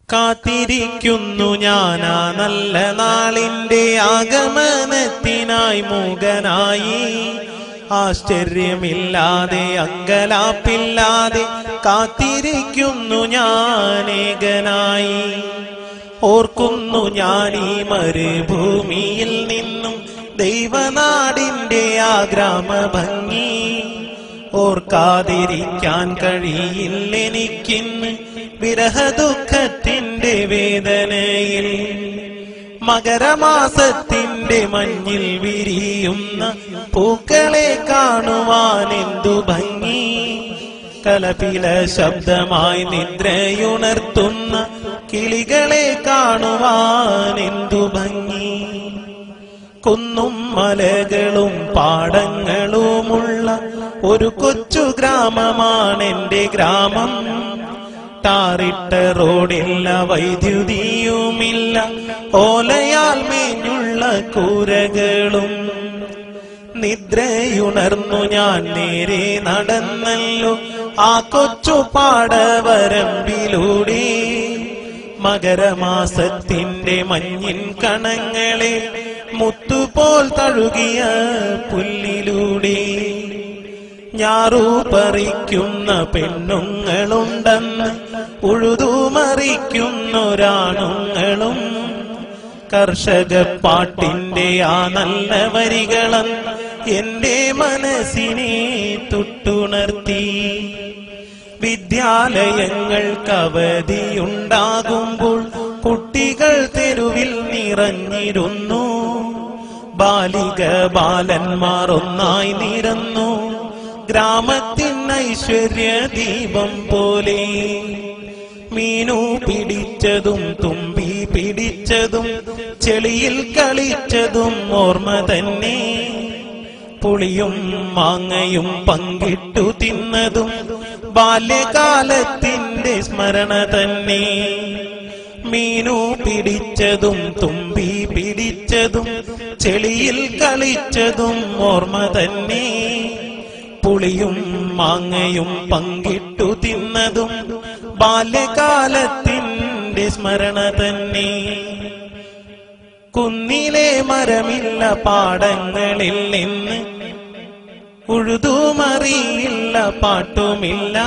കാത്തിരിക്കുന്നു ഞാനാ നല്ല നാളിന്റെ ആഗമനത്തിനായി മൂകനായി. ആശ്ചര്യമില്ലാതെ അങ്കലാപ്പില്ലാതെ കാത്തിരിക്കുന്നു ഞാനേകനായി. ഓർക്കുന്നു ഞാൻ ഈ മരുഭൂമിയിൽ നിന്നും ദൈവനാടിന്റെ ആ ഗ്രാമഭംഗി. ഓർക്കാതിരിക്കാൻ കഴിയില്ലെനിക്കിന്ന് വിരഹദുഃഖത്തിന്റെ വേദനയിൽ. മകരമാസത്തിന്റെ മഞ്ഞിൽ വിരിയുന്ന പൂക്കളെ കാണുവാൻ എന്തു ഭംഗി. കലപില ശബ്ദമായി നിദ്രയുണർത്തുന്ന കിളികളെ കാണുവാൻ എന്തു ഭംഗി. കുന്നും മലകളും പാടങ്ങളുമുള്ള ഒരു കൊച്ചു ഗ്രാമമാണെന്റെ ഗ്രാമം. ടാറിട്ട റോഡില്ല, വൈദ്യുതിയുമില്ല, ഓലയാൽ മേഞ്ഞുള്ള കൂരകളും. നിദ്രയുണർന്നു ഞാൻ നേരെ നടന്നല്ലോ ആ കൊച്ചു പാടവരമ്പിലൂടെ. മകരമാസത്തിന്റെ മഞ്ഞിൻ കണങ്ങളെ മുത്തുപോൽ തഴുകിയ പുല്ലിലൂടെ. ഞാറു പറിക്കുന്ന പെണ്ണുങ്ങളുണ്ടെന്ന് ഉഴുതുമറിക്കുന്നൊരാണുങ്ങളും. കർഷക പാട്ടിന്റെ ആ നല്ല വരികളെന്ന് എന്റെ മനസ്സിനെ തൊട്ടുണർത്തി. വിദ്യാലയങ്ങൾക്ക് അവധിയുണ്ടാകുമ്പോൾ കുട്ടികൾ തെരുവിൽ നിറഞ്ഞിരുന്നു. ബാലിക ബാലന്മാർ ഒന്നായി നിരന്നു ഗ്രാമത്തിൻ ഐശ്വര്യ ദീപം പോലെ. മീനു പിടിച്ചതും തുമ്പി പിടിച്ചതും ചെളിയിൽ കളിച്ചതും ഓർമ്മ തന്നെ. പുളിയും മാങ്ങയും പങ്കിട്ടു തിന്നതും ബാല്യകാലത്തിന്റെ സ്മരണ തന്നെ. മീനു പിടിച്ചതും തുമ്പി പിടിച്ചതും ചെളിയിൽ കളിച്ചതും ഓർമ്മ തന്നെ. പുളിയും മാങ്ങയും പങ്കിട്ടു തിന്നതും ബാല്യകാലത്തിന്റെ സ്മരണ തന്നെ. കുന്നിലെ മരമില്ല, പാടങ്ങളിൽ നിന്ന് ഉഴുതുമറിയില്ല, പാട്ടുമില്ല.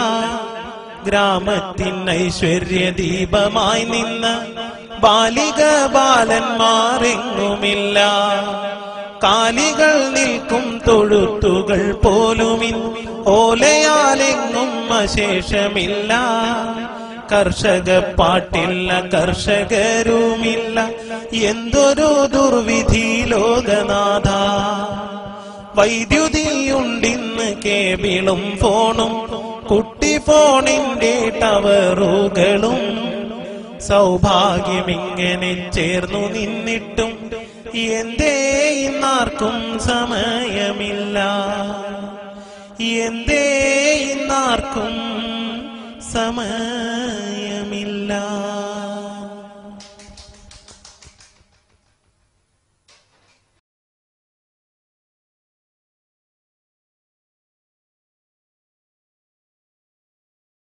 ഗ്രാമത്തിൻ ഐശ്വര്യ ദീപമായി നിന്ന ബാലിക ബാലന്മാരെങ്ങുമില്ല. കാലികൾ നിൽക്കും തൊഴുത്തുകൾ പോലുമിൻ ഓലയാലെങ്ങും അശേഷമില്ല. കർഷക പാട്ടില്ല, കർഷകരുമില്ല, എന്തൊരു ദുർവിധി ലോകനാഥ. വൈദ്യുതിയുണ്ടിന്ന് കേബിളും ഫോണും കുട്ടി ഫോണിന്റെ ടവറുകളും. സൗഭാഗ്യമിങ്ങനെ ചേർന്നു നിന്നിട്ടും എന്തേ ഇന്നാർക്കും സമയമില്ല. എന്തേ ഇന്നാർക്കും സമയമില്ല.